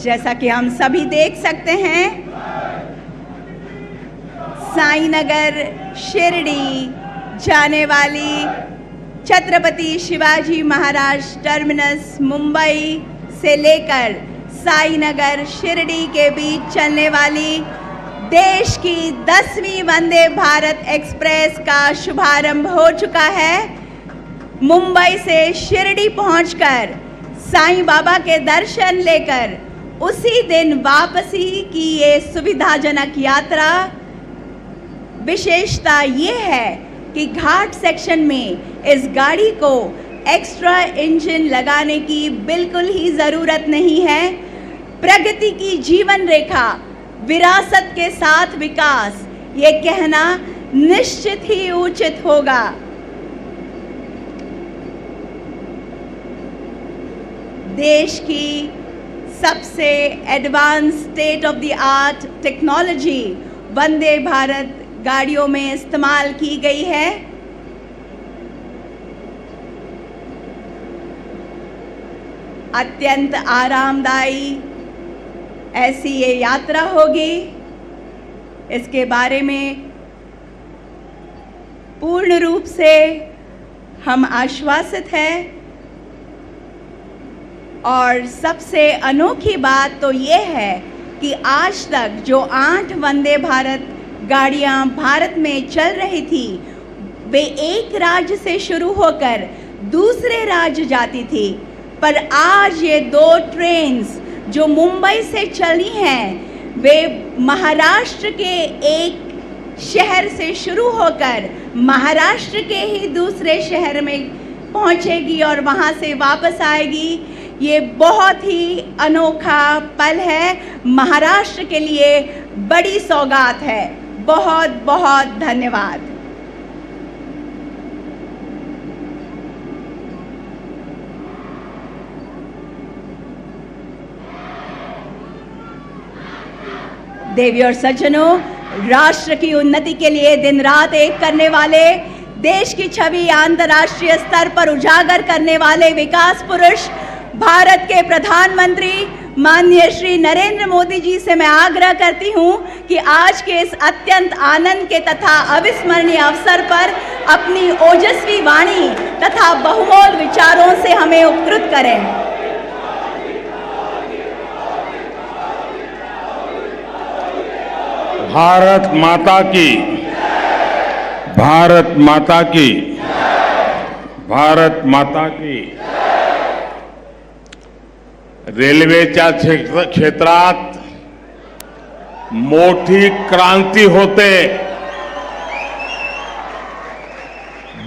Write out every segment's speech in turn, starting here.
जैसा कि हम सभी देख सकते हैं, साईनगर शिरडी जाने वाली छत्रपति शिवाजी महाराज टर्मिनस मुंबई से लेकर साईनगर शिरडी के बीच चलने वाली देश की 10वीं वंदे भारत एक्सप्रेस का शुभारंभ हो चुका है। मुंबई से शिरडी पहुंचकर साईं बाबा के दर्शन लेकर उसी दिन वापसी की ये सुविधाजनक यात्रा, विशेषता ये है कि घाट सेक्शन में इस गाड़ी को एक्स्ट्रा इंजन लगाने की बिल्कुल ही ज़रूरत नहीं है। प्रगति की जीवन रेखा, विरासत के साथ विकास, ये कहना निश्चित ही उचित होगा। देश की सबसे advance state of the art technology Vande Bharat गाड़ियों में इस्तेमाल की गई है। अत्यंत आरामदायी ऐसी ये यात्रा होगी, इसके बारे में पूर्ण रूप से हम आश्वासित हैं। और सबसे अनोखी बात तो ये है कि आज तक जो 8 वंदे भारत गाड़ियां भारत में चल रही थी, वे एक राज्य से शुरू होकर दूसरे राज्य जाती थी, पर आज ये 2 ट्रेन्स जो मुंबई से चली हैं, वे महाराष्ट्र के एक शहर से शुरू होकर महाराष्ट्र के ही दूसरे शहर में पहुंचेगी और वहां से वापस आएगी। ये बहुत ही अनोखा पल है, महाराष्ट्र के लिए बड़ी सौगात है। बहुत बहुत धन्यवाद। देवी और सज्जनों, राष्ट्र की उन्नति के लिए दिन रात एक करने वाले, देश की छवि अंतर्राष्ट्रीय स्तर पर उजागर करने वाले विकास पुरुष भारत के प्रधानमंत्री माननीय श्री नरेंद्र मोदी जी से मैं आग्रह करती हूं कि आज के इस अत्यंत आनंद के तथा अविस्मरणीय अवसर पर अपनी ओजस्वी वाणी तथा बहुमोल विचारों से हमें उपकृत करें। भारत माता की, भारत माता की, भारत माता की। रेल्वेच्या क्षेत्रात मोठी क्रांती होते।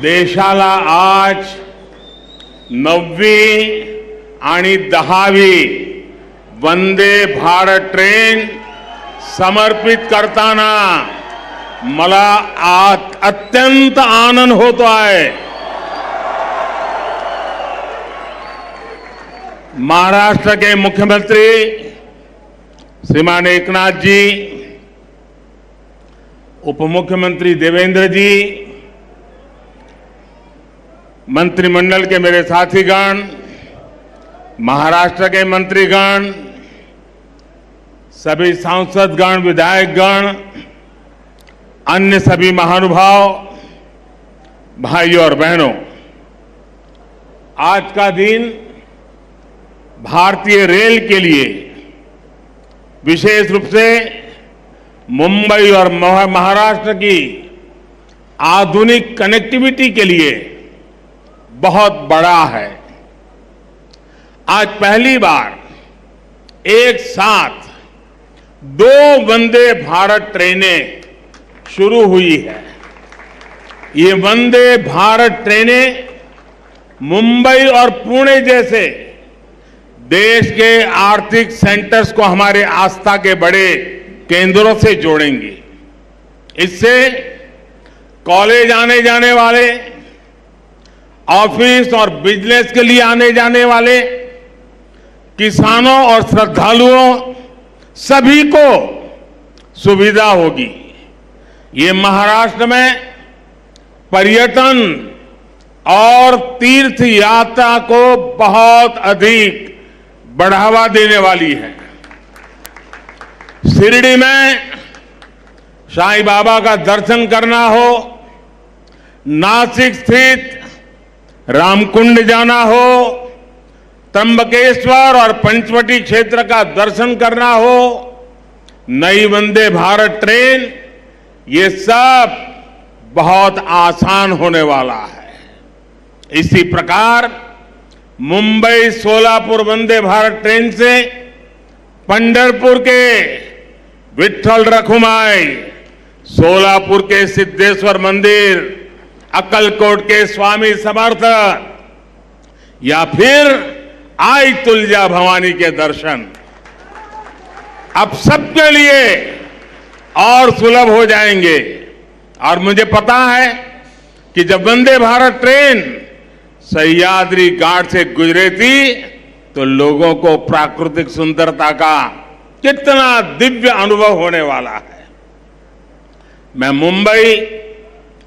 देशाला आज 9वी आणि 10वी वंदे भारत ट्रेन समर्पित करताना मला अत्यंत आनंद होतो आहे। महाराष्ट्र के मुख्यमंत्री श्रीमान एकनाथ जी, उप मुख्यमंत्री देवेंद्र जी, मंत्रिमंडल के मेरे साथीगण, महाराष्ट्र के मंत्रीगण, सभी सांसदगण, विधायकगण, अन्य सभी महानुभाव, भाइयों और बहनों, आज का दिन भारतीय रेल के लिए, विशेष रूप से मुंबई और महाराष्ट्र की आधुनिक कनेक्टिविटी के लिए बहुत बड़ा है। आज पहली बार एक साथ 2 वंदे भारत ट्रेनें शुरू हुई है। ये वंदे भारत ट्रेनें मुंबई और पुणे जैसे देश के आर्थिक सेंटर्स को हमारे आस्था के बड़े केंद्रों से जोड़ेंगी। इससे कॉलेज आने जाने वाले, ऑफिस और बिजनेस के लिए आने जाने वाले, किसानों और श्रद्धालुओं सभी को सुविधा होगी। ये महाराष्ट्र में पर्यटन और तीर्थ यात्रा को बहुत अधिक बढ़ावा देने वाली है। शिरडी में साईं बाबा का दर्शन करना हो, नासिक स्थित रामकुंड जाना हो, त्र्यंबकेश्वर और पंचवटी क्षेत्र का दर्शन करना हो, नई वंदे भारत ट्रेन, ये सब बहुत आसान होने वाला है। इसी प्रकार मुंबई सोलापुर वंदे भारत ट्रेन से पंढरपुर के विठ्ठल रखुमाई, सोलापुर के सिद्धेश्वर मंदिर, अक्कलकोट के स्वामी समर्थ या फिर आई तुलजा भवानी के दर्शन अब सबके लिए और सुलभ हो जाएंगे। और मुझे पता है कि जब वंदे भारत ट्रेन सह्याद्री घाट से गुजरे थी तो लोगों को प्राकृतिक सुंदरता का कितना दिव्य अनुभव होने वाला है। मैं मुंबई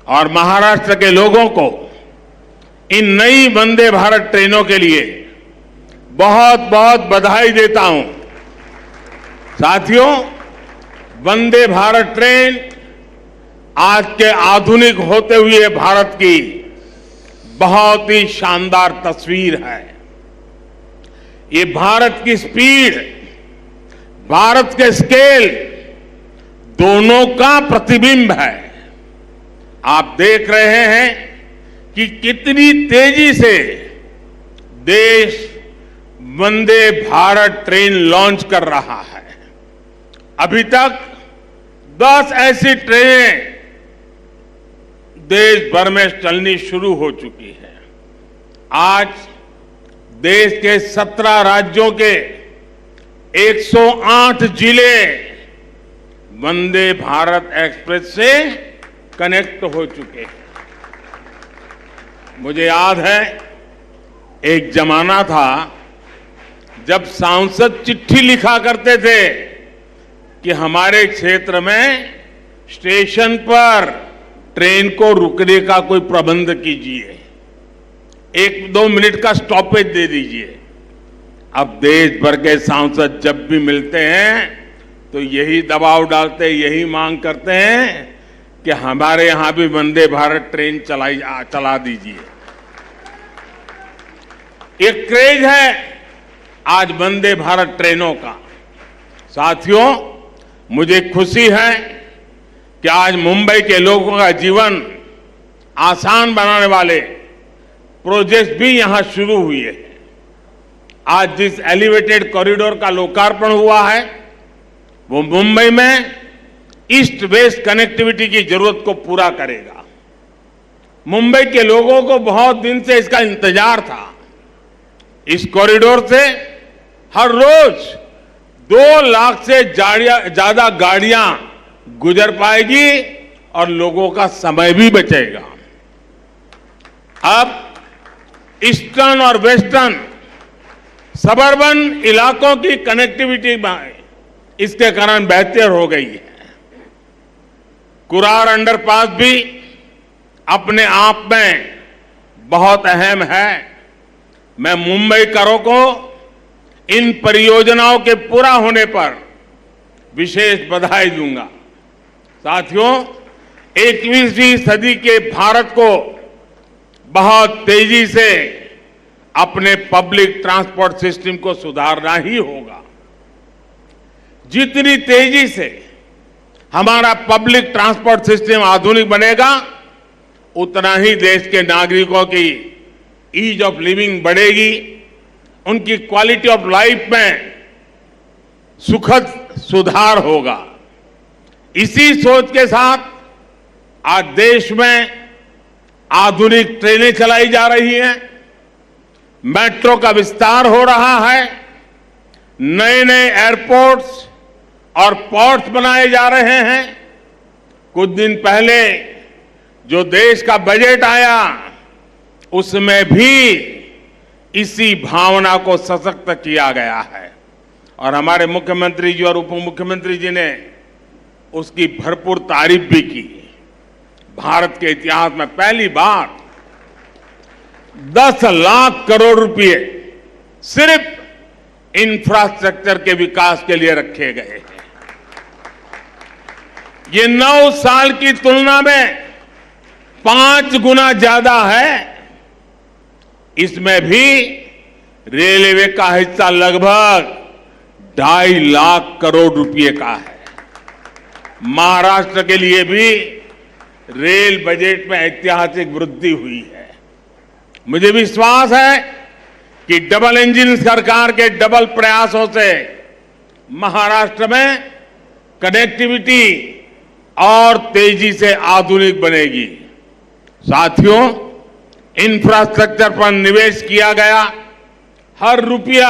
और महाराष्ट्र के लोगों को इन नई वंदे भारत ट्रेनों के लिए बहुत बहुत बधाई देता हूं। साथियों, वंदे भारत ट्रेन आज के आधुनिक होते हुए भारत की बहुत ही शानदार तस्वीर है। ये भारत की स्पीड, भारत के स्केल दोनों का प्रतिबिंब है। आप देख रहे हैं कि कितनी तेजी से देश वंदे भारत ट्रेन लॉन्च कर रहा है। अभी तक 10 ऐसी ट्रेनें देश भर में चलनी शुरू हो चुकी है। आज देश के 17 राज्यों के 108 जिले वंदे भारत एक्सप्रेस से कनेक्ट हो चुके हैं। मुझे याद है एक जमाना था जब सांसद चिट्ठी लिखा करते थे कि हमारे क्षेत्र में स्टेशन पर ट्रेन को रुकने का कोई प्रबंध कीजिए, 1-2 मिनट का स्टॉपेज दे दीजिए। अब देश भर के सांसद जब भी मिलते हैं तो यही दबाव डालते, यही मांग करते हैं कि हमारे यहां भी वंदे भारत ट्रेन चला दीजिए। एक क्रेज है आज वंदे भारत ट्रेनों का। साथियों, मुझे खुशी है कि आज मुंबई के लोगों का जीवन आसान बनाने वाले प्रोजेक्ट भी यहां शुरू हुए हैं। आज जिस एलिवेटेड कॉरिडोर का लोकार्पण हुआ है वो मुंबई में ईस्ट वेस्ट कनेक्टिविटी की जरूरत को पूरा करेगा। मुंबई के लोगों को बहुत दिन से इसका इंतजार था। इस कॉरिडोर से हर रोज 2 लाख से ज्यादा गाड़ियां गुजर पाएगी और लोगों का समय भी बचेगा। अब ईस्टर्न और वेस्टर्न सबर्बन इलाकों की कनेक्टिविटी इसके कारण बेहतर हो गई है। कुरार अंडरपास भी अपने आप में बहुत अहम है। मैं मुंबईकरों को इन परियोजनाओं के पूरा होने पर विशेष बधाई दूंगा। साथियों, 21वीं सदी के भारत को बहुत तेजी से अपने पब्लिक ट्रांसपोर्ट सिस्टम को सुधारना ही होगा। जितनी तेजी से हमारा पब्लिक ट्रांसपोर्ट सिस्टम आधुनिक बनेगा, उतना ही देश के नागरिकों की ईज ऑफ लिविंग बढ़ेगी, उनकी क्वालिटी ऑफ लाइफ में सुखद सुधार होगा। इसी सोच के साथ आज देश में आधुनिक ट्रेनें चलाई जा रही हैं, मेट्रो का विस्तार हो रहा है, नए नए एयरपोर्ट्स और पोर्ट्स बनाए जा रहे हैं। कुछ दिन पहले जो देश का बजट आया उसमें भी इसी भावना को सशक्त किया गया है और हमारे मुख्यमंत्री जी और उप मुख्यमंत्री जी ने उसकी भरपूर तारीफ भी की। भारत के इतिहास में पहली बार 10 लाख करोड़ रुपए सिर्फ इंफ्रास्ट्रक्चर के विकास के लिए रखे गए हैं। ये 9 साल की तुलना में 5 गुना ज्यादा है। इसमें भी रेलवे का हिस्सा लगभग 2.5 लाख करोड़ रुपए का है। महाराष्ट्र के लिए भी रेल बजट में ऐतिहासिक वृद्धि हुई है। मुझे विश्वास है कि डबल इंजन सरकार के डबल प्रयासों से महाराष्ट्र में कनेक्टिविटी और तेजी से आधुनिक बनेगी। साथियों, इंफ्रास्ट्रक्चर पर निवेश किया गया हर रुपया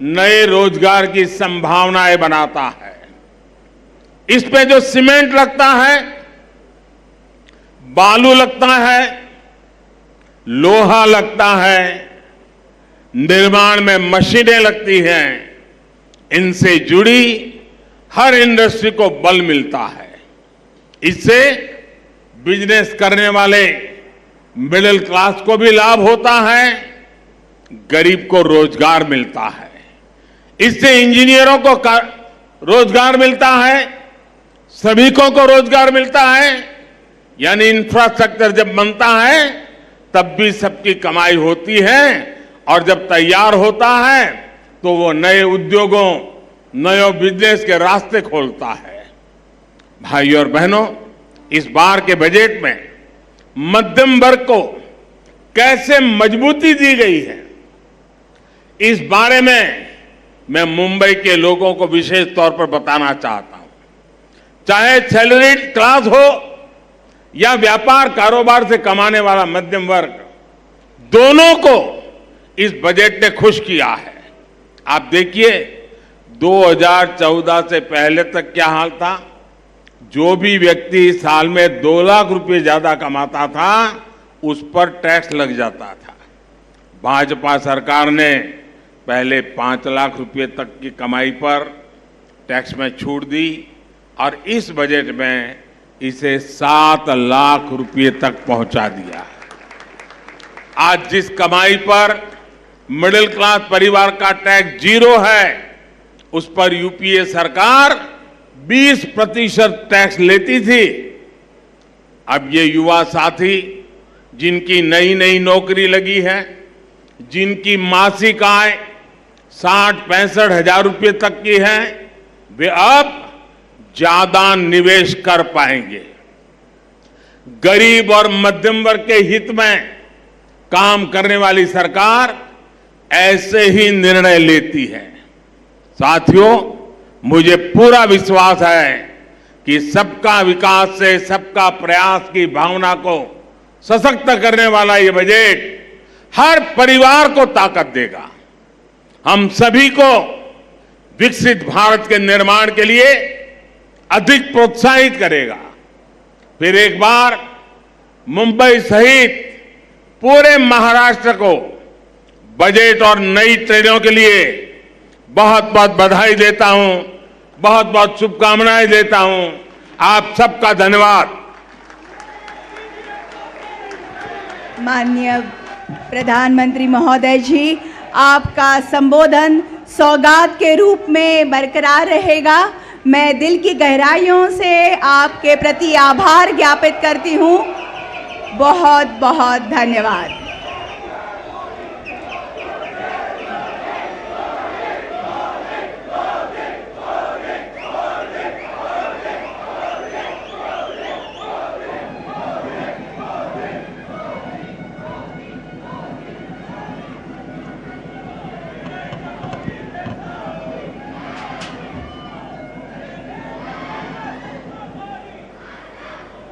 नए रोजगार की संभावनाएं बनाता है। इस पे जो सीमेंट लगता है, बालू लगता है, लोहा लगता है, निर्माण में मशीनें लगती हैं, इनसे जुड़ी हर इंडस्ट्री को बल मिलता है। इससे बिजनेस करने वाले मिडिल क्लास को भी लाभ होता है, गरीब को रोजगार मिलता है। इससे इंजीनियरों को रोजगार मिलता है, श्रमिकों को रोजगार मिलता है। यानी इंफ्रास्ट्रक्चर जब बनता है तब भी सबकी कमाई होती है, और जब तैयार होता है तो वो नए उद्योगों, नए बिजनेस के रास्ते खोलता है। भाइयों और बहनों, इस बार के बजट में मध्यम वर्ग को कैसे मजबूती दी गई है, इस बारे में मैं मुंबई के लोगों को विशेष तौर पर बताना चाहता हूं। चाहे सैलरीड क्लास हो या व्यापार कारोबार से कमाने वाला मध्यम वर्ग, दोनों को इस बजट ने खुश किया है। आप देखिए, 2014 से पहले तक क्या हाल था। जो भी व्यक्ति साल में 2 लाख रुपए ज्यादा कमाता था, उस पर टैक्स लग जाता था। भाजपा सरकार ने पहले 5 लाख रुपए तक की कमाई पर टैक्स में छूट दी, और इस बजट में इसे 7 लाख रुपए तक पहुंचा दिया। आज जिस कमाई पर मिडिल क्लास परिवार का टैक्स 0 है, उस पर यूपीए सरकार 20% टैक्स लेती थी। अब ये युवा साथी जिनकी नई नई नौकरी लगी है, जिनकी मासिक आय 60-65 हजार रुपये तक की है, वे अब ज्यादा निवेश कर पाएंगे। गरीब और मध्यम वर्ग के हित में काम करने वाली सरकार ऐसे ही निर्णय लेती है। साथियों, मुझे पूरा विश्वास है कि सबका विकास से सबका प्रयास की भावना को सशक्त करने वाला ये बजट हर परिवार को ताकत देगा, हम सभी को विकसित भारत के निर्माण के लिए अधिक प्रोत्साहित करेगा। फिर एक बार मुंबई सहित पूरे महाराष्ट्र को बजट और नई ट्रेनों के लिए बहुत बहुत बधाई देता हूं, बहुत बहुत शुभकामनाएं देता हूं। आप सबका धन्यवाद। माननीय प्रधानमंत्री महोदय जी, आपका संबोधन सौगात के रूप में बरकरार रहेगा। मैं दिल की गहराइयों से आपके प्रति आभार ज्ञापित करती हूँ। बहुत बहुत धन्यवाद।